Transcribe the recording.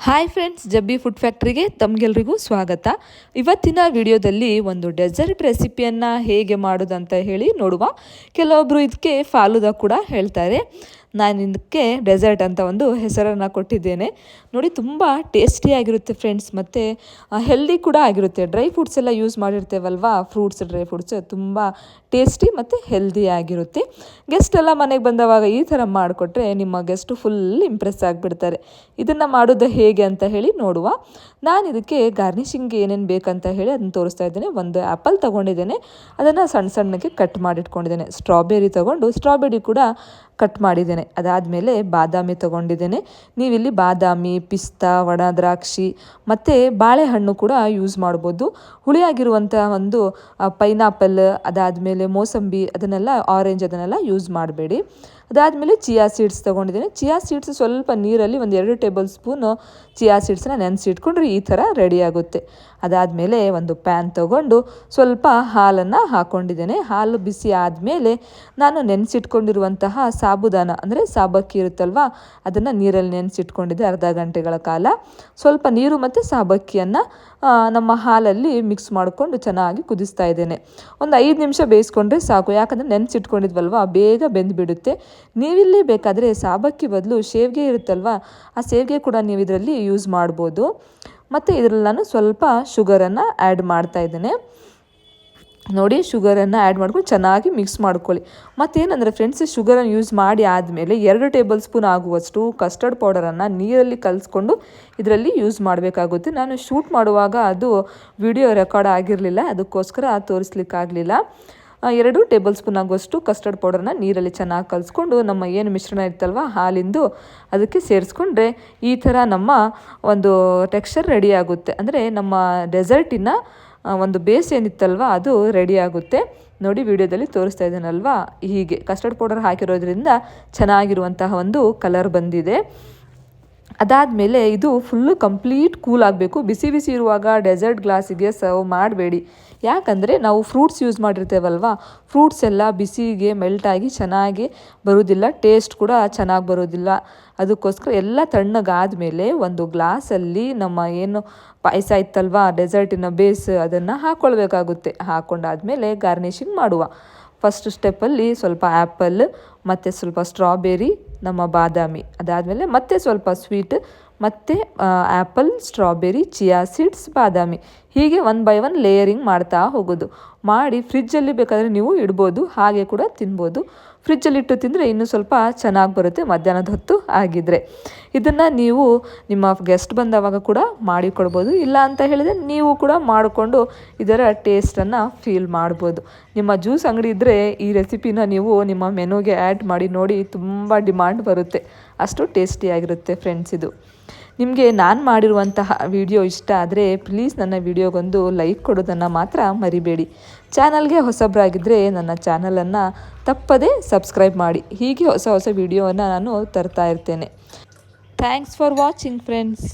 Hi friends, ಜಬ್ಬಿ food ಫ್ಯಾಕ್ಟ್ರಿಗೆ ತಮಗೆಲ್ರಿಗೂ ಸ್ವಾಗತ. ಇವತ್ತಿನ ವಿಡಿಯೋದಲ್ಲಿ ಒಂದು ಡೆಸರ್ಟ್ ರೆಸಿಪಿಯನ್ನು ಹೇಗೆ ಮಾಡೋದಂತ ಹೇಳಿ ನೋಡುವ. ಕೆಲವೊಬ್ಬರು ಇದಕ್ಕೆ ಫಾಲೂದಾ ಕೂಡ ಹೇಳ್ತಾರೆ. ನಾನು ಇದಕ್ಕೆ ಡೆಸರ್ಟ್ ಅಂತ ಒಂದು ಹೆಸರನ್ನು ಕೊಟ್ಟಿದ್ದೇನೆ. ನೋಡಿ, ತುಂಬ ಟೇಸ್ಟಿಯಾಗಿರುತ್ತೆ ಫ್ರೆಂಡ್ಸ್, ಮತ್ತು ಹೆಲ್ದಿ ಕೂಡ ಆಗಿರುತ್ತೆ. ಡ್ರೈ ಫ್ರೂಟ್ಸ್ ಎಲ್ಲ ಯೂಸ್ ಮಾಡಿರ್ತೇವಲ್ವಾ, ಫ್ರೂಟ್ಸ್ ಡ್ರೈ ಫ್ರೂಟ್ಸ್ ತುಂಬ ಟೇಸ್ಟಿ ಮತ್ತು ಹೆಲ್ದಿ ಆಗಿರುತ್ತೆ. ಗೆಸ್ಟ್ ಎಲ್ಲ ಮನೆಗೆ ಬಂದವಾಗ ಈ ಥರ ಮಾಡಿಕೊಟ್ರೆ ನಿಮ್ಮ ಗೆಸ್ಟು ಫುಲ್ ಇಂಪ್ರೆಸ್ ಆಗಿಬಿಡ್ತಾರೆ. ಇದನ್ನು ಮಾಡೋದು ಹೇಗೆ ಅಂತ ಹೇಳಿ ನೋಡುವ. ನಾನು ಇದಕ್ಕೆ ಗಾರ್ನಿಷಿಂಗ್ಗೆ ಏನೇನು ಬೇಕಂತ ಹೇಳಿ ಅದನ್ನು ತೋರಿಸ್ತಾ ಇದ್ದೇನೆ. ಒಂದು ಆ್ಯಪಲ್ ತೊಗೊಂಡಿದ್ದೇನೆ, ಅದನ್ನು ಸಣ್ಣ ಸಣ್ಣಕ್ಕೆ ಕಟ್ ಮಾಡಿಟ್ಕೊಂಡಿದ್ದೇನೆ. ಸ್ಟ್ರಾಬೆರಿ ತೊಗೊಂಡು ಸ್ಟ್ರಾಬೆರಿ ಕೂಡ ಕಟ್ ಮಾಡಿದ್ದೇನೆ. ಅದಾದಮೇಲೆ ಬಾದಾಮಿ ತೊಗೊಂಡಿದ್ದೇನೆ. ನೀವಿಲ್ಲಿ ಬಾದಾಮಿ, ಪಿಸ್ತಾ, ಒಣ ದ್ರಾಕ್ಷಿ ಮತ್ತು ಬಾಳೆಹಣ್ಣು ಕೂಡ ಯೂಸ್ ಮಾಡ್ಬೋದು. ಹುಳಿಯಾಗಿರುವಂಥ ಒಂದು ಪೈನಾಪಲ್, ಅದಾದಮೇಲೆ ಮೋಸಂಬಿ, ಅದನ್ನೆಲ್ಲ ಆರೆಂಜ್ ಅದನ್ನೆಲ್ಲ ಯೂಸ್ ಮಾಡಬೇಡಿ. ಅದಾದಮೇಲೆ ಚಿಯಾ ಸೀಡ್ಸ್ ತೊಗೊಂಡಿದ್ದೇನೆ. ಚಿಯಾ ಸೀಡ್ಸ್ ಸ್ವಲ್ಪ ನೀರಲ್ಲಿ ಒಂದು 2 ಟೇಬಲ್ ಸ್ಪೂನು ಚಿಯಾ ಸೀಡ್ಸನ್ನ ನೆನೆಸಿಟ್ಕೊಂಡ್ರೆ ಈ ಥರ ರೆಡಿ ಆಗುತ್ತೆ. ಅದಾದಮೇಲೆ ಒಂದು ಪ್ಯಾನ್ ತೊಗೊಂಡು ಸ್ವಲ್ಪ ಹಾಲನ್ನು ಹಾಕ್ಕೊಂಡಿದ್ದೇನೆ. ಹಾಲು ಬಿಸಿ ಆದಮೇಲೆ ನಾನು ನೆನೆಸಿಟ್ಕೊಂಡಿರುವಂತಹ ಸಾಬುದಾನ ಅಂದರೆ ಸಾಬಕ್ಕಿ ಇರುತ್ತಲ್ವ, ಅದನ್ನು ನೀರಲ್ಲಿ ನೆನೆಸಿಟ್ಕೊಂಡಿದ್ದೆ ಅರ್ಧ ಗಂಟೆಗಳ ಕಾಲ. ಸ್ವಲ್ಪ ನೀರು ಮತ್ತು ಸಾಬಕ್ಕಿಯನ್ನು ನಮ್ಮ ಹಾಲಲ್ಲಿ ಮಿಕ್ಸ್ ಮಾಡಿಕೊಂಡು ಚೆನ್ನಾಗಿ ಕುದಿಸ್ತಾ ಇದ್ದೇನೆ. ಒಂದು 5 ನಿಮಿಷ ಬೇಯಿಸ್ಕೊಂಡ್ರೆ ಸಾಕು, ಯಾಕಂದರೆ ನೆನೆಸಿಟ್ಕೊಂಡಿದ್ವಲ್ವ ಬೇಗ ಬೆಂದುಬಿಡುತ್ತೆ. ನೀವಿಲ್ಲಿ ಬೇಕಾದರೆ ಸಾಬಕ್ಕಿ ಬದಲು ಶಾವಿಗೆ ಇರುತ್ತಲ್ವ, ಆ ಶಾವಿಗೆ ಕೂಡ ನೀವು ಇದರಲ್ಲಿ ಯೂಸ್ ಮಾಡ್ಬೋದು. ಮತ್ತು ಇದರಲ್ಲಿ ನಾನು ಸ್ವಲ್ಪ ಶುಗರನ್ನು ಆ್ಯಡ್ ಮಾಡ್ತಾ ಇದ್ದೇನೆ. ನೋಡಿ, ಶುಗರನ್ನು ಆ್ಯಡ್ ಮಾಡ್ಕೊಂಡು ಚೆನ್ನಾಗಿ ಮಿಕ್ಸ್ ಮಾಡ್ಕೊಳ್ಳಿ. ಮತ್ತೇನಂದರೆ ಫ್ರೆಂಡ್ಸ್, ಶುಗರನ್ನು ಯೂಸ್ ಮಾಡಿ ಆದಮೇಲೆ 2 ಟೇಬಲ್ ಸ್ಪೂನ್ ಆಗುವಷ್ಟು ಕಸ್ಟರ್ಡ್ ಪೌಡರನ್ನು ನೀರಲ್ಲಿ ಕಲಿಸ್ಕೊಂಡು ಇದರಲ್ಲಿ ಯೂಸ್ ಮಾಡಬೇಕಾಗುತ್ತೆ. ನಾನು ಶೂಟ್ ಮಾಡುವಾಗ ಅದು ವಿಡಿಯೋ ರೆಕಾರ್ಡ್ ಆಗಿರಲಿಲ್ಲ, ಅದಕ್ಕೋಸ್ಕರ ತೋರಿಸ್ಲಿಕ್ಕಾಗಲಿಲ್ಲ. 2 ಟೇಬಲ್ ಸ್ಪೂನ್ ಆಗುವಷ್ಟು ಕಸ್ಟರ್ಡ್ ಪೌಡರ್ನ ನೀರಲ್ಲಿ ಚೆನ್ನಾಗಿ ಕಲಿಸ್ಕೊಂಡು ನಮ್ಮ ಏನು ಮಿಶ್ರಣ ಇರ್ತಲ್ವ ಹಾಲಿಂದು ಅದಕ್ಕೆ ಸೇರಿಸ್ಕೊಂಡ್ರೆ ಈ ಥರ ನಮ್ಮ ಒಂದು ಟೆಕ್ಸ್ಚರ್ ರೆಡಿ ಆಗುತ್ತೆ. ಅಂದರೆ ನಮ್ಮ ಡೆಸರ್ಟಿನ ಒಂದು ಬೇಸ್ ಏನಿತ್ತಲ್ವ ಅದು ರೆಡಿ ಆಗುತ್ತೆ. ನೋಡಿ, ವಿಡಿಯೋದಲ್ಲಿ ತೋರಿಸ್ತಾ ಇದ್ದೀನಲ್ವಾ, ಹೀಗೆ ಕಸ್ಟರ್ಡ್ ಪೌಡರ್ ಹಾಕಿರೋದ್ರಿಂದ ಚೆನ್ನಾಗಿರುವಂತಹ ಒಂದು ಕಲರ್ ಬಂದಿದೆ. ಅದಾದಮೇಲೆ ಇದು ಫುಲ್ಲು ಕಂಪ್ಲೀಟ್ ಕೂಲ್ ಆಗಬೇಕು. ಬಿಸಿ ಬಿಸಿ ಇರುವಾಗ ಡೆಸರ್ಟ್ ಗ್ಲಾಸಿಗೆ ಸರ್ವ್ ಮಾಡಬೇಡಿ. ಯಾಕಂದರೆ ನಾವು ಫ್ರೂಟ್ಸ್ ಯೂಸ್ ಮಾಡಿರ್ತೇವಲ್ವ, ಫ್ರೂಟ್ಸ್ ಎಲ್ಲ ಬಿಸಿಗೆ ಮೆಲ್ಟಾಗಿ ಚೆನ್ನಾಗಿ ಬರೋದಿಲ್ಲ, ಟೇಸ್ಟ್ ಕೂಡ ಚೆನ್ನಾಗಿ ಬರೋದಿಲ್ಲ. ಅದಕ್ಕೋಸ್ಕರ ಎಲ್ಲ ತಣ್ಣಗಾದಮೇಲೆ ಒಂದು ಗ್ಲಾಸಲ್ಲಿ ನಮ್ಮ ಏನು ಪಾಯಸ ಇತ್ತಲ್ವ, ಡೆಸರ್ಟಿನ ಬೇಸ್, ಅದನ್ನು ಹಾಕ್ಕೊಳ್ಬೇಕಾಗುತ್ತೆ. ಹಾಕ್ಕೊಂಡಾದಮೇಲೆ ಗಾರ್ನಿಷಿಂಗ್ ಮಾಡುವ. ಫಸ್ಟ್ ಸ್ಟೆಪ್ಪಲ್ಲಿ ಸ್ವಲ್ಪ ಆ್ಯಪಲ್ ಮತ್ತು ಸ್ವಲ್ಪ ಸ್ಟ್ರಾಬೆರಿ, ನಮ್ಮ ಬಾದಾಮಿ, ಅದಾದಮೇಲೆ ಮತ್ತೆ ಸ್ವಲ್ಪ ಸ್ವೀಟ್, ಮತ್ತು ಆ್ಯಪಲ್, ಸ್ಟ್ರಾಬೆರಿ, ಚಿಯಾ ಸೀಡ್ಸ್, ಬಾದಾಮಿ, ಹೀಗೆ 1 ಬೈ 1 ಲೇಯರಿಂಗ್ ಮಾಡ್ತಾ ಹೋಗೋದು. ಮಾಡಿ ಫ್ರಿಜ್ಜಲ್ಲಿ ಬೇಕಾದರೆ ನೀವು ಇಡ್ಬೋದು, ಹಾಗೆ ಕೂಡ ತಿನ್ಬೋದು. ಫ್ರಿಜ್ಜಲ್ಲಿಟ್ಟು ತಿಂದರೆ ಇನ್ನೂ ಸ್ವಲ್ಪ ಚೆನ್ನಾಗಿ ಬರುತ್ತೆ ಮಧ್ಯಾಹ್ನದ ಹೊತ್ತು ಆಗಿದ್ದರೆ. ಇದನ್ನು ನೀವು ನಿಮ್ಮ ಗೆಸ್ಟ್ ಬಂದವಾಗ ಕೂಡ ಮಾಡಿಕೊಡ್ಬೋದು. ಇಲ್ಲ ಅಂತ ಹೇಳಿದರೆ ನೀವು ಕೂಡ ಮಾಡಿಕೊಂಡು ಇದರ ಟೇಸ್ಟನ್ನು ಫೀಲ್ ಮಾಡ್ಬೋದು. ನಿಮ್ಮ ಜ್ಯೂಸ್ ಅಂಗಡಿ ಇದ್ದರೆ ಈ ರೆಸಿಪಿನ ನೀವು ನಿಮ್ಮ ಮೆನುಗೆ ಆ್ಯಡ್ ಮಾಡಿ ನೋಡಿ, ತುಂಬ ಡಿಮಾಂಡ್ ಬರುತ್ತೆ. ಅಷ್ಟು ಟೇಸ್ಟಿಯಾಗಿರುತ್ತೆ ಫ್ರೆಂಡ್ಸ್ ಇದು. ನಿಮಗೆ ನಾನು ಮಾಡಿರುವಂತಹ ವಿಡಿಯೋ ಇಷ್ಟ ಆದರೆ ಪ್ಲೀಸ್ ನನ್ನ ವಿಡಿಯೋಗೊಂದು ಲೈಕ್ ಕೊಡೋದನ್ನು ಮಾತ್ರ ಮರಿಬೇಡಿ. ಚಾನಲ್ಗೆ ಹೊಸಬರಾಗಿದ್ದರೆ ನನ್ನ ಚಾನಲನ್ನು ತಪ್ಪದೇ ಸಬ್ಸ್ಕ್ರೈಬ್ ಮಾಡಿ. ಹೀಗೆ ಹೊಸ ಹೊಸ ವಿಡಿಯೋವನ್ನು ನಾನು ತರ್ತಾ ಇರ್ತೇನೆ. Thanks for watching friends.